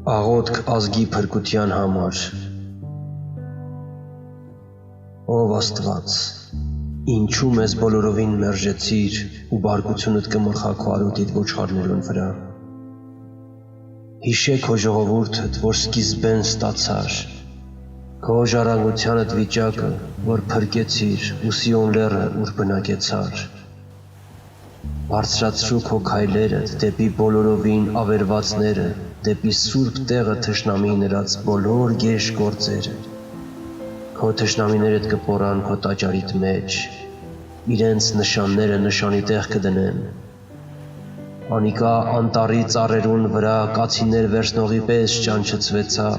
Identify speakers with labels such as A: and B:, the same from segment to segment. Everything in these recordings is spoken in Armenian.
A: Աղոթք ազգի փրկության համար։ Ով Աստված, ինչու մեզ բոլորովին մերժեցիր ու բարկությունդ կմրխա քո արոտիդ ոչխարներուն վրա։ Հիշե քո ժողովուրդդ, որ սկիզբեն ստացար, քո ժառանգությանդ վիճակը, որ փրկեցիր ու Սիոն լեռը, ուր բնակեցար։ Բարձրացրու քո քայլերդ դեպի բոլորովին ավերվածները, դեպի սուրբ տեղը թշնամի նրած բոլոր գեշ գործերը։ Քո թշնամիներդ կպորան քո տաճարիդ մեջ, իրենց նշանները նշանի տեղ կդնեն։ Անիկա անտառի ծառերուն վրա կացիներ վերցնողի պես ճանչծվեցավ,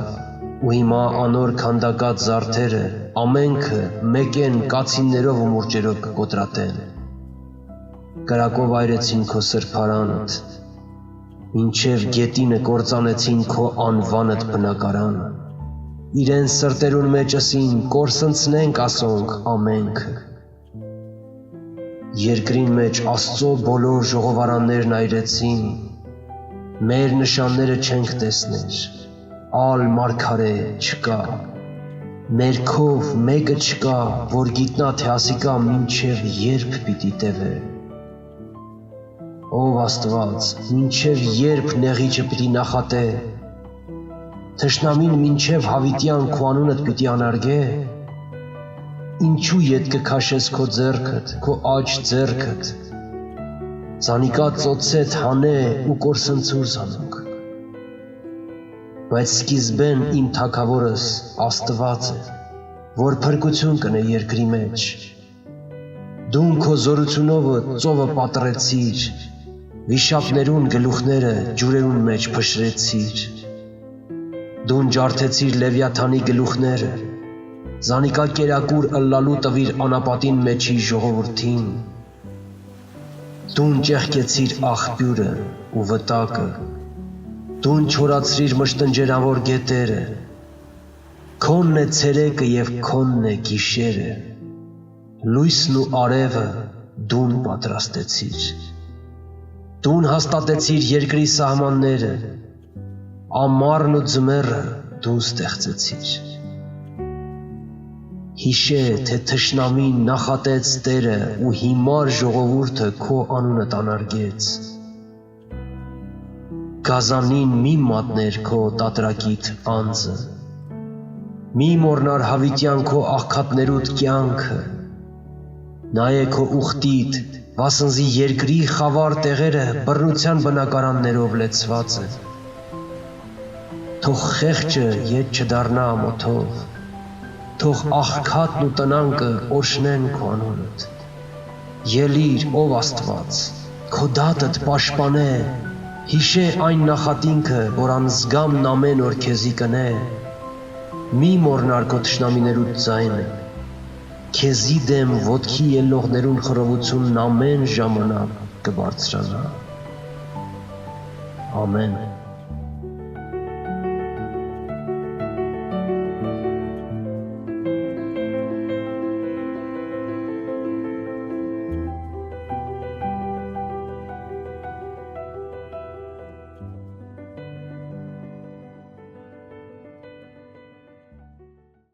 A: ու հիմա անոր քանդակած զարդերը ամենքը մեկեն կացիններով ու մուրճերով կկոտրատեն։ Կրակով այրեցին քո սրբարանդ, մինչև գետինը կործանեցին քո անվանդ բնակարանը։ Իրեն սրտերուն մեջ ըսին կորսնցնենք ասոնք ամենքը։ Երկրին մեջ Աստծո բոլոր ժողովարաններն այրեցին, մեր նշանները չենք տեսներ, ալ մարգարե չկա, մեր քով մեկը չկա, որ գիտնա թե ասիկա մինչև երբ պիտի տևե։ Ով Աստված, մինչև երբ նեղիչը պիտի նախատե, թշնամին մինչև հավիտյան քո անունդ պիտի անարգե։ Ինչու ետ կքաշես քո ձեռքդ, քո աջ ձեռքդ, զանիկա ծոցետ հանե ու կորսնցուր զանոք։ Բայց սկիզբեն իմ թագավորս Աստված է, որ փրկություն կնե երկրի մեջ։ Դուն քո զորությունովը ծովը պատռեցիր, վիշապներուն գլուխները ջուրերուն մեջ փշրեցիր։ Դուն ջարդեցիր Լևիաթանի գլուխները, զանիկա կերակուր ըլլալու տվիր անապատին մեջի ժողովրդին։ Դուն ճեղքեցիր աղբյուրը ու վտակը, դուն չորացրիր մշտնջերավոր գետերը, քոնն է ցերեկը և քոնն է գիշերը, լույսն ու արևը դուն պատրաստեցիր։ Դուն հաստատեցիր երկրի սահմանները, ամառն ու ձմեռը դու ստեղծեցիր։ Հիշե, թե թշնամին նախատեց Տերը ու հիմար ժողովուրդը քո անունդ անարգեց։ Գազանին մի մատներ քո տատրակիդ անձը, մի մորնար հավիտյան քո աղքատներուդ կյանքը, նայե քո ուխտիդ, վասնզի երկրի խավար տեղերը բռնության բնակարաններով լեցված են։ Թող խեղճը ետ չդառնա ամոթով, թող աղքատն ու տնանկը օրհնեն քո անունդ։ Ելիր, ով Աստված, քո դատդ պաշտպանե, հիշե այն նախատինքը, որ անզգամն ամեն օր քեզի կնե։ Մի մոռնար քո թշնամիներուդ ձայնը, քեզի դեմ ոտքի ելնողներուն խռովությունն ամեն ժամանակ կբարձրանա։ Ամեն։